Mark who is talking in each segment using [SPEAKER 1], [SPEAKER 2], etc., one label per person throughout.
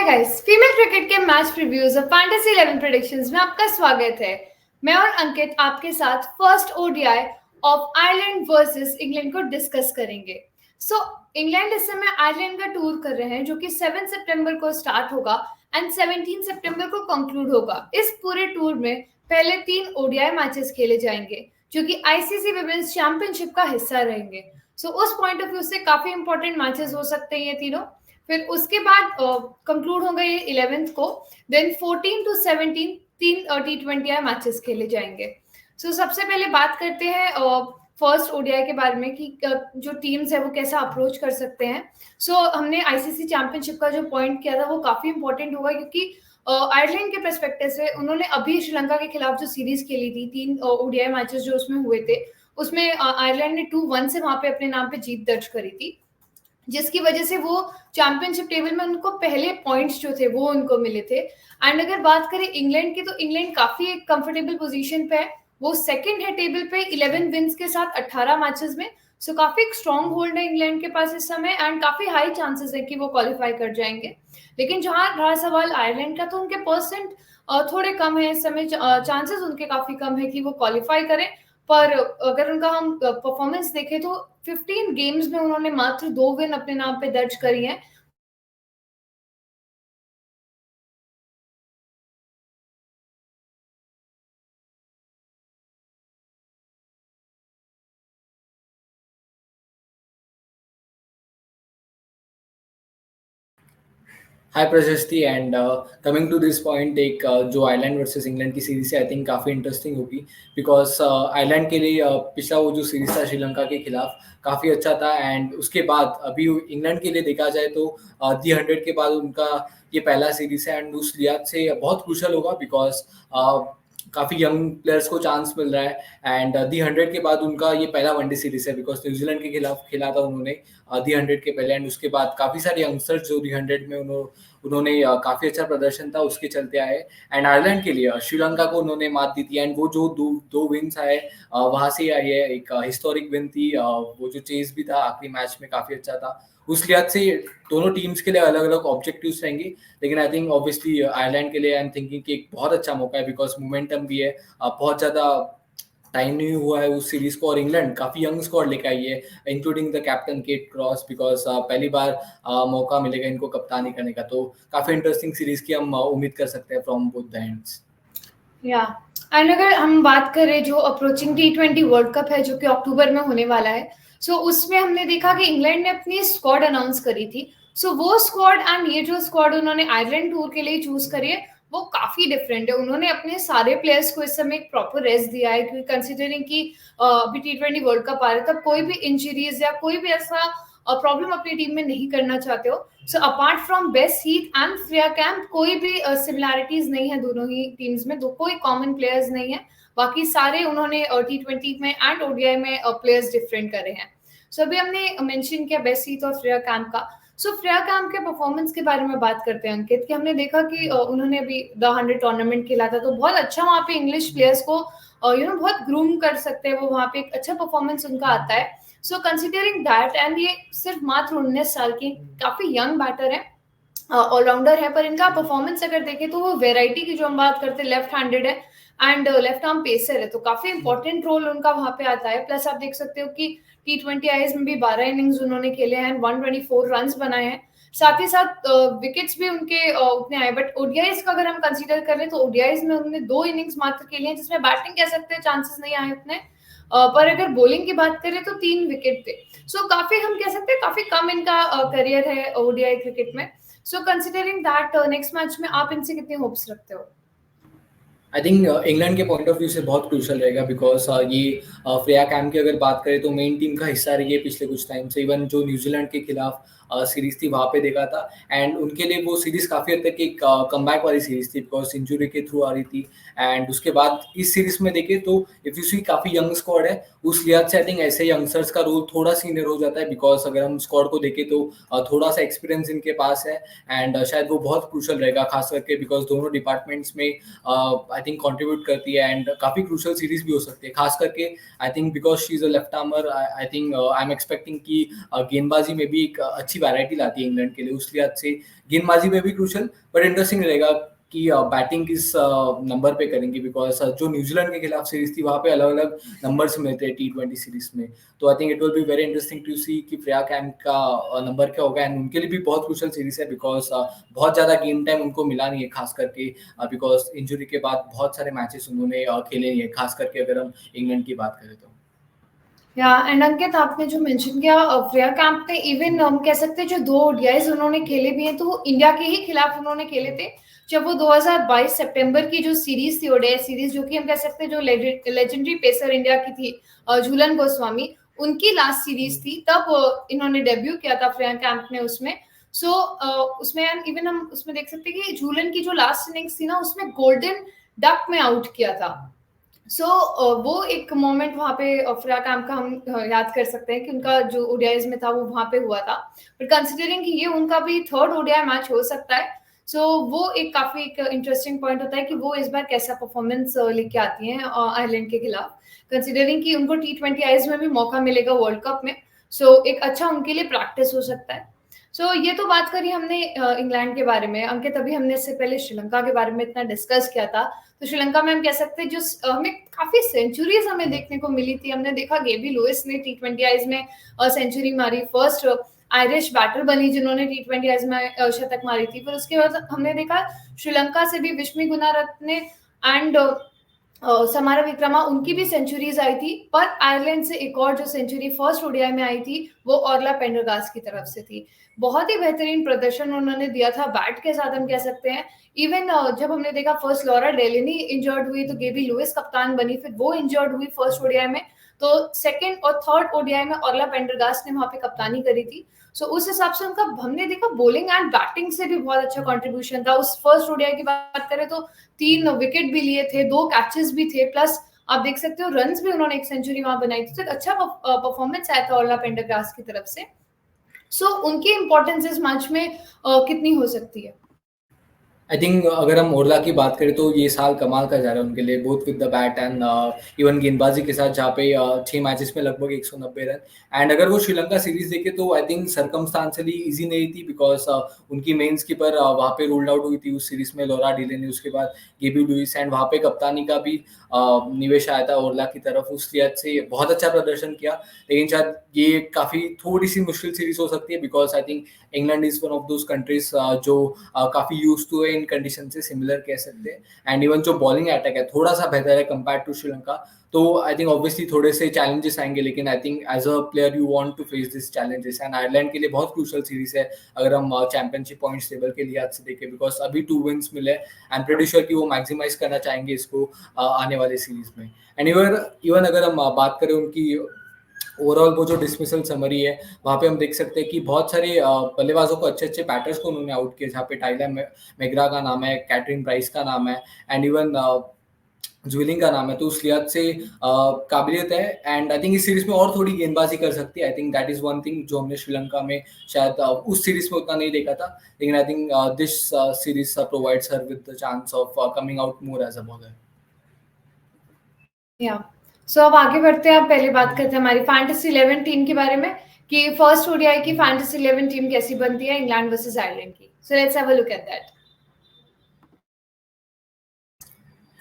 [SPEAKER 1] Guys, female cricket के match previews और fantasy 11 predictions में आपका स्वागत है। मैं और अंकित आपके साथ first ODI of Ireland versus England को डिस्कस करेंगे। इंग्लैंड इस समय आयरलैंड का टूर कर रहे हैं जो कि 7 सितंबर को स्टार्ट होगा एंड 17 सितंबर को कंक्लूड होगा। इस पूरे टूर में पहले 3 ओडीआई मैचेस खेले जाएंगे जो कि आईसीसी विमेंस चैंपियनशिप का हिस्सा रहेंगे। उस पॉइंट ऑफ व्यू से काफी इंपॉर्टेंट मैचेस हो सकते हैं ये तीनों। फिर उसके बाद कंक्लूड होगा ये 11th को, देन 14 to 17 तीन T20 मैचेस खेले जाएंगे। सबसे पहले बात करते हैं फर्स्ट ओडीआई के बारे में कि जो टीम्स है वो कैसा अप्रोच कर सकते हैं। हमने आईसीसी चैंपियनशिप का जो पॉइंट किया था वो काफी इंपॉर्टेंट होगा क्योंकि आयरलैंड के पर्सपेक्टिव से उन्होंने अभी श्रीलंका के खिलाफ जो सीरीज खेली थी, 3 ओडीआई मैचेस जो उसमें हुए थे, उसमें आयरलैंड ने 2-1 से वहां पे अपने नाम पे जीत दर्ज करी थी, जिसकी वजह से वो चैंपियनशिप टेबल में उनको पहले पॉइंट्स जो थे वो उनको मिले थे। एंड अगर बात करें इंग्लैंड की, तो इंग्लैंड काफी एक कंफर्टेबल पोजीशन पे है। वो सेकंड है टेबल पे 11 विंस के साथ 18 मैचेस में। काफी एक स्ट्रॉन्ग होल्ड है इंग्लैंड के पास इस समय एंड काफी हाई चांसेस है कि वो क्वालिफाई कर जाएंगे। लेकिन जहां रहा सवाल आयरलैंड का, तो उनके परसेंट थोड़े कम है इस समय, चांसेस उनके काफी कम है कि वो क्वालिफाई करें। पर अगर उनका हम परफॉर्मेंस देखें तो 15 गेम्स में उन्होंने मात्र 2 विन अपने नाम पे दर्ज करी हैं।
[SPEAKER 2] Hi Prashasti and coming to this point, एक जो आयरलैंड वर्सेस इंग्लैंड की सीरीज है आई थिंक काफ़ी इंटरेस्टिंग होगी बिकॉज आयरलैंड के लिए पिछला वो जो सीरीज था श्रीलंका के खिलाफ काफ़ी अच्छा था। एंड उसके बाद अभी इंग्लैंड के लिए देखा जाए तो दी 100 के बाद उनका ये पहला सीरीज है एंड उस लिहाज से बहुत क्रूशल होगा बिकॉज काफ़ी यंग प्लेयर्स को चांस मिल रहा है। एंड दी 100 के बाद उनका ये पहला वनडे सीरीज है बिकॉज न्यूजीलैंड के खिलाफ खेला था उन्होंने दी 100 के पहले। एंड उसके बाद काफ़ी सारे यंगस्टर्स जो दी 100 में उन्होंने काफ़ी अच्छा प्रदर्शन था उसके चलते आए। एंड आयरलैंड के लिए श्रीलंका को उन्होंने मात दी थी एंड वो जो दो विन्स आए वहाँ से आई है, एक हिस्टोरिक विन थी। वो जो चेज भी था आखिरी मैच में काफ़ी अच्छा था। उस लिहाज से दोनों टीम्स के लिए अलग अलग ऑब्जेक्टिव्स रहेंगे, लेकिन आई थिंक ऑब्वियसली आयरलैंड के लिए आई एम थिंकिंग कि एक बहुत अच्छा मौका है बिकॉज मोमेंटम भी है। बहुत ज़्यादा टाइम नहीं हुआ है उस सीरीज को और इंग्लैंड काफी यंग स्क्वाड लेकर आई है including the captain Kate Cross because पहली बार मौका मिलेगा इनको कप्तानी करने का। तो काफी इंटरेस्टिंग सीरीज की हम उम्मीद कर सकते हैं फ्रॉम बोथ द एंड्स।
[SPEAKER 1] या एंड अगर हम बात करें जो अप्रोचिंग T20 वर्ल्ड कप है जो कि अक्टूबर में होने वाला है, उसमें हमने देखा कि इंग्लैंड ने अपनी स्क्वाड अनाउंस करी थी। वो स्क्वाड एंड ये जो स्क्वाड उन्होंने आयरलैंड टूर के लिए चूज करी है वो काफी डिफरेंट है। उन्होंने अपने सारे प्लेयर्स को इस समय एक प्रॉपर रेस्ट दिया है क्योंकि कंसिडरिंग कि अभी T20 वर्ल्ड कप आ रहा है, तब कोई भी इंजरीज या कोई भी ऐसा प्रॉब्लम अपनी टीम में नहीं करना चाहते हो। Apart from base Heath and Freya camp, कोई भी सिमिलैरिटीज नहीं है दोनों ही टीम्स में, कोई कॉमन प्लेयर्स नहीं है। बाकी सारे उन्होंने T20 में एंड ओडीआई में प्लेयर्स डिफरेंट करे हैं। अभी हमने मेंशन किया बेस हीथ और फ्रिया कैंप का। फ्रिया कैंप के परफॉर्मेंस के बारे में बात करते हैं अंकित, कि हमने देखा कि उन्होंने अभी द 100 टूर्नामेंट खेला था, तो बहुत अच्छा वहाँ पे इंग्लिश प्लेयर्स को बहुत ग्रूम कर सकते हैं वो, वहाँ पे एक अच्छा परफॉर्मेंस उनका आता है। कंसिडरिंग दैट, एंड ये सिर्फ मात्र 19 साल की काफी यंग बैटर है, ऑलराउंडर है, पर इनका परफॉर्मेंस अगर देखें तो वो वेराइटी की जो हम बात करते हैं, लेफ्ट हैंडेड है एंड लेफ्ट आर्म पेसर है, तो काफी इंपॉर्टेंट रोल उनका वहां पे आता है। प्लस आप देख सकते हो कि T20 आईज में भी 12 इनिंग्स उन्होंने खेले हैं एंड 124 रन बनाए हैं। साथ ही साथ विकेट्स भी उनके उतने आए। बट ओडीआईज का अगर हम कंसीडर करें तो ओडीआईज में उन्होंने 2 इनिंग्स मात्र खेले हैं जिसमें बैटिंग कह सकते हैं चांसेस नहीं आए उतने, पर अगर बॉलिंग की बात करें तो 3 विकेट थे। काफी हम कह सकते हैं काफी कम इनका करियर है ओडीआई क्रिकेट में। कंसिडरिंग दैट, नेक्स्ट मैच में आप इनसे कितनी होप्स रखते हो?
[SPEAKER 2] आई थिंक इंग्लैंड के पॉइंट ऑफ व्यू से बहुत क्रूशल रहेगा बिकॉज ये फ्रेया कैम्प की अगर बात करें तो मेन टीम का हिस्सा रही है पिछले कुछ टाइम से। इवन जो न्यूजीलैंड के खिलाफ सीरीज थी वहाँ पे देखा था एंड उनके लिए वो सीरीज काफ़ी हद तक एक कमबैक वाली सीरीज थी बिकॉज इंजुरी के थ्रू आ रही थी। एंड उसके बाद इस सीरीज में देखें तो इफ यू सी काफ़ी यंग स्क्वाड है, उस लिहाज से आई थिंक ऐसे यंगस्टर्स का रोल थोड़ा सीनियर हो जाता है बिकॉज अगर हम स्क्वाड को देखें तो थोड़ा सा एक्सपीरियंस इनके पास है। एंड शायद वो बहुत क्रूशल रहेगा खास करके बिकॉज दोनों डिपार्टमेंट्स में आई थिंक कंट्रीब्यूट करती है एंड काफ़ी क्रूशल सीरीज भी हो सकती है, खास करके I think because she is a left armour. I think I am expecting कि गेंदबाजी में भी एक अच्छी वैरायटी लाती है इंग्लैंड के लिए, उस लिहाज से गेंदबाजी में भी क्रूशल, बट इंटरेस्टिंग रहेगा कि बैटिंग किस नंबर पे करेंगे, बिकॉज जो न्यूजीलैंड के खिलाफ सीरीज थी वहाँ पे अलग अलग नंबर्स मिलते हैं T20 सीरीज में। तो I think it will be very interesting to see कि फ्रेया कैम्प का नंबर क्या होगा, एंड उनके लिए भी बहुत क्रूशल सीरीज है बिकॉज बहुत ज़्यादा गेम टाइम उनको मिला नहीं है, खास करके बिकॉज इंजरी के बाद बहुत सारे मैचेस उन्होंने खेले नहीं है, खास करके अगर हम इंग्लैंड की बात करें तो।
[SPEAKER 1] या एंड अंकित, आपने जो मेंशन किया फ्रेया कैंप ने, इवन हम कह सकते हैं जो 2 ओडीआईज उन्होंने खेले भी हैं तो वो इंडिया के ही खिलाफ उन्होंने खेले थे, जब वो 2022 सितंबर की जो सीरीज थी, ओडीआई सीरीज, जो कि हम कह सकते हैं जो लेजेंडरी पेसर इंडिया की थी झूलन गोस्वामी, उनकी लास्ट सीरीज थी, तब इन्होंने डेब्यू किया था फ्रेया कैंप ने उसमें। सो उसमें इवन हम उसमें देख सकते हैं कि झूलन की जो लास्ट इनिंग्स थी ना, उसमें गोल्डन डक में आउट किया था। वो एक मोमेंट वहाँ पे फ्रेया कैम्प का हम याद कर सकते हैं कि उनका जो ओडीआईज में था वो वहाँ पे हुआ था, बट कंसिडरिंग कि ये उनका भी 3rd ओडीआई मैच हो सकता है, वो एक काफी एक इंटरेस्टिंग पॉइंट होता है कि वो इस बार कैसा परफॉर्मेंस लेके आती हैं आयरलैंड के खिलाफ, कंसिडरिंग कि उनको T20 आईज में भी मौका मिलेगा वर्ल्ड कप में। एक अच्छा उनके लिए प्रैक्टिस हो सकता है। ये तो बात करी हमने इंग्लैंड के बारे में। अंकित, अभी हमने इससे पहले श्रीलंका के बारे में इतना डिस्कस किया था, तो श्रीलंका में हम कह सकते हैं जो हमें काफी सेंचुरीज हमें देखने को मिली थी। हमने देखा गेबी लुइस ने T20 आईज में सेंचुरी मारी, फर्स्ट आयरिश बैटर बनी जिन्होंने T20 आईज में शतक मारी थी। फिर उसके बाद हमने देखा श्रीलंका से भी विश्मी गुणारत्ने एंड समारा विक्रमा, उनकी भी सेंचुरीज आई थी, पर आयरलैंड से एक और जो सेंचुरी फर्स्ट ओडीआई में आई थी वो ऑर्ला पेंडरगास्ट की तरफ से थी। बहुत ही बेहतरीन प्रदर्शन उन्होंने दिया था बैट के साथ, हम कह सकते हैं। इवन जब हमने देखा फर्स्ट लॉरा डेलेनी इंजर्ड हुई तो गेबी लुइस कप्तान बनी, फिर वो इंजर्ड हुई फर्स्ट ओडीआई में, तो 2nd और 3rd ओडीआई में ऑर्ला पेंडरगास्ट ने वहां पे कप्तानी करी थी। उस हिसाब से उनका हमने देखा बॉलिंग एंड बैटिंग से भी बहुत अच्छा कंट्रीब्यूशन था। उस फर्स्ट ओडीआई की बात करें तो 3 विकेट भी लिए थे, 2 कैचेस भी थे, प्लस आप देख सकते हो रन्स भी उन्होंने एक सेंचुरी वहां बनाई थी। तो एक अच्छा परफॉर्मेंस आया था ऑर्ला पेंडरगास्ट की तरफ से। उनकी इंपॉर्टेंस इस मैच में कितनी हो सकती है?
[SPEAKER 2] आई थिंक अगर हम ओरला की बात करें तो ये साल कमाल का जा रहा है उनके लिए, both with the bat and even गेंदबाजी के साथ, जहाँ पे 6 मैचेस में लगभग 190 रन। एंड अगर वो श्रीलंका सीरीज देखे तो आई थिंक सरकमस्टांशियली इजी नहीं थी, बिकॉज उनकी मेन स्कीपर वहाँ पे रूल्ड आउट हुई थी उस सीरीज में, लॉरा डिलेनी, उसके बाद गेबी लुइस, एंड वहाँ पे कप्तानी का भी निवेश आया था ओरला की तरफ। उस लिहाज से बहुत अच्छा प्रदर्शन किया, लेकिन शायद ये काफ़ी थोड़ी सी मुश्किल सीरीज हो सकती है, because I think England is one of those countries जो काफ़ी यूज टू है इन कंडीशन से, सिमिलर कह सकते हैं। एंड इवन जो बॉलिंग अटैक है थोड़ा सा बेहतर है कंपेयर टू श्रीलंका, तो आई थिंक ऑब्वियसली थोड़े से चैलेंजेस आएंगे, लेकिन I think as a player you want to face this challenges. And Ireland के लिए बहुत क्रूशल सीरीज है अगर हम चैंपियनशिप पॉइंट्स टेबल के लिहाज से देखें, बिकॉज अभी 2 विन्स मिले, आई एम प्रीटी श्योर कि वो मैक्सिमाइज करना चाहेंगे इसको आने वाले सीरीज में। एंड इवन अगर हम बात करें उनकी ओवरऑल वो जो डिसमिसल समरी है, वहाँ पे हम देख सकते हैं कि बहुत सारे बल्लेबाजों को, अच्छे अच्छे बैटर्स को उन्होंने आउट किया, जहाँ पे टाइलर मैग्रा का नाम है, कैटरीन प्राइस का नाम है, एंड इवन ज्वेलिंग का नाम है। तो उस लिहाज से काबिलियत है, एंड आई थिंक इस सीरीज में और थोड़ी गेंदबाजी कर सकती है। I think that is one thing जो हमने श्रीलंका में शायद उस सीरीज में उतना नहीं देखा था, लेकिन I think this series provides her with the chance of coming out more as a bowler.
[SPEAKER 1] या अब आगे बढ़ते हैं। आप पहले बात करते हैं हमारी फैंटेसी 11 टीम के बारे में कि फर्स्ट ओडीआई की फैंटेसी 11 टीम कैसी बनती है इंग्लैंड वर्सेस आयरलैंड की। Let's have a look at that.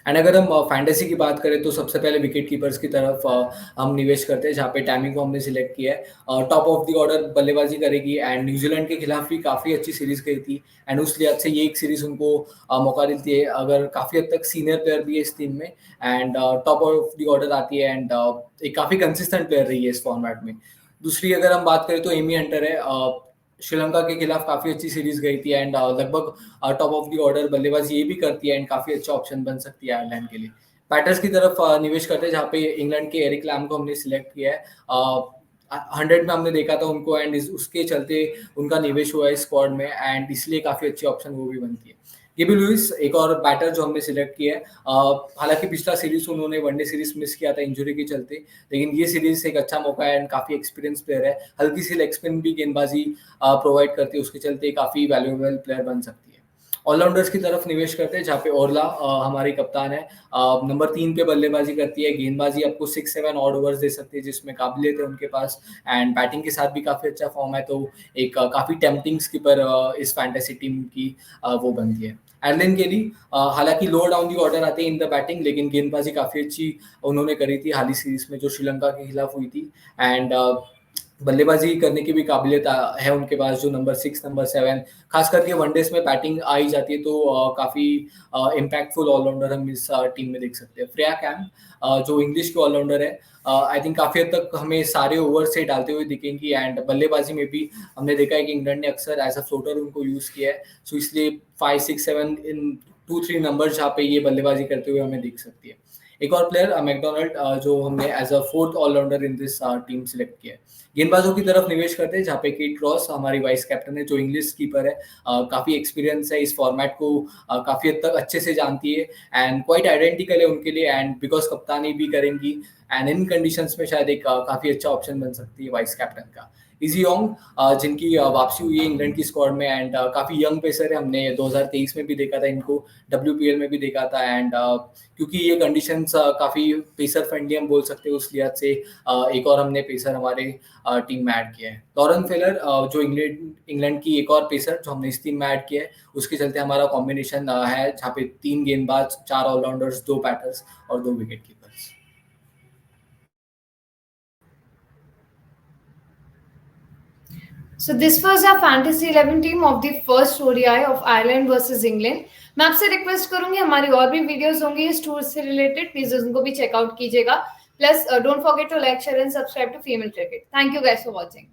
[SPEAKER 2] And अगर हम फैंटेसी की बात करें तो सबसे पहले विकेट कीपर्स की तरफ हम निवेश करते हैं, जहाँ पे टैमी को हमने सिलेक्ट किया है। टॉप ऑफ द ऑर्डर बल्लेबाजी करेगी, एंड न्यूजीलैंड के खिलाफ भी काफ़ी अच्छी सीरीज गई थी, एंड उस लिहाज से ये एक सीरीज उनको मौका देती है, अगर काफ़ी हद तक सीनियर प्लेयर भी है इस टीम में, and top of the order आती है, एंड एक काफ़ी कंसिस्टेंट प्लेयर रही है इस फॉर्मेट में। दूसरी अगर हम बात करें तो एमी हंटर है, श्रीलंका के खिलाफ काफ़ी अच्छी सीरीज गई थी, एंड लगभग टॉप ऑफ द ऑर्डर बल्लेबाजी ये भी करती है, एंड काफ़ी अच्छा ऑप्शन बन सकती है आयरलैंड के लिए। बैटर्स की तरफ निवेश करते हैं, जहाँ पे इंग्लैंड के एरिक लैम को हमने सिलेक्ट किया है। 100 में हमने देखा था उनको, एंड उसके चलते उनका निवेश हुआ है स्क्वाड में, एंड इसलिए काफ़ी अच्छी ऑप्शन वो भी बनती है। गेबी लुइस एक और बैटर जो हमने सिलेक्ट किया है, हालांकि पिछला सीरीज उन्होंने वनडे सीरीज मिस किया था इंजरी के चलते, लेकिन ये सीरीज एक अच्छा मौका है, एंड काफ़ी एक्सपीरियंस प्लेयर है, हल्की सी लेग स्पिन भी गेंदबाजी प्रोवाइड करती है, उसके चलते काफ़ी वैल्यूएबल प्लेयर बन सकती है। ऑलराउंडर्स की तरफ निवेश करते हैं, जहाँ पे ओरला हमारी कप्तान है, नंबर 3 पे बल्लेबाजी करती है। गेंदबाजी आपको 6-7 ऑड ओवर्स दे सकती है, जिसमें काबिलियत है उनके पास, एंड बैटिंग के साथ भी काफ़ी अच्छा फॉर्म है, तो एक काफ़ी टेम्पटिंग स्किपर इस फैंटेसी टीम की वो बनती है। आयरलैंड के लिए हालांकि लोअर डाउन दी ऑर्डर आते हैं इन द बैटिंग, लेकिन गेंदबाजी काफ़ी अच्छी उन्होंने करी थी हाल ही सीरीज में जो श्रीलंका के खिलाफ हुई थी, एंड बल्लेबाजी करने की भी काबिलियत है उनके पास, जो नंबर 6 नंबर 7 खास करके वनडेज में बैटिंग आई जाती है, तो काफ़ी इम्पैक्टफुल ऑलराउंडर हम इस टीम में देख सकते हैं। फ्रेया कैम जो इंग्लिश के ऑलराउंडर है, आई थिंक काफ़ी हद तक हमें सारे ओवर से डालते हुए दिखेंगी, एंड बल्लेबाजी में भी हमने देखा है कि इंग्लैंड ने अक्सर एज अ फ्लोटर उनको यूज़ किया है, सो इसलिए 5-6-7 इन 2-3 नंबर जहाँ पे ये बल्लेबाजी करते हुए हमें दिख सकती है। एक और प्लेयर मैकडोनल्ड, जो हमने as a fourth allrounder in this team select किया है। गेंदबाजों की तरफ निवेश करते हैं, जहाँ पे केट क्रॉस हमारी वाइस कैप्टन है, जो इंग्लिश कीपर है, काफ़ी एक्सपीरियंस है, इस फॉर्मेट को काफ़ी हद तक अच्छे से जानती है, एंड क्वाइट आइडेंटिकल है उनके लिए, एंड बिकॉज कप्तानी भी करेंगी, एंड इन कंडीशंस में शायद एक काफ़ी अच्छा ऑप्शन बन सकती है वाइस कैप्टन का। इजी योंग, जिनकी वापसी हुई है इंग्लैंड की स्क्वाड में, एंड काफ़ी यंग पेसर है, हमने 2023 में भी देखा था इनको, WPL में भी देखा था, एंड क्योंकि ये कंडीशंस काफ़ी पेसर फ्रेंडली हम बोल सकते हैं, उस लिहाज से एक और हमने पेसर हमारे टीम में ऐड किया है। लॉरेन फेलर, जो इंग्लैंड की एक और पेसर जो हमने इस टीम में ऐड किया है, उसके चलते हमारा कॉम्बिनेशन है जहाँ पे 3 गेंदबाज, 4 ऑलराउंडर्स, 2 बैटर्स और 2 wicket keepers.
[SPEAKER 1] So this was our Fantasy 11 team of the first ODI of Ireland versus England. मैं आपसे रिक्वेस्ट करूंगी, हमारी और भी वीडियोस होंगी इस टूर से रिलेटेड, प्लीज उनको भी चेकआउट कीजिएगा। Plus don't forget to like, share and subscribe to female cricket. Thank you guys for watching.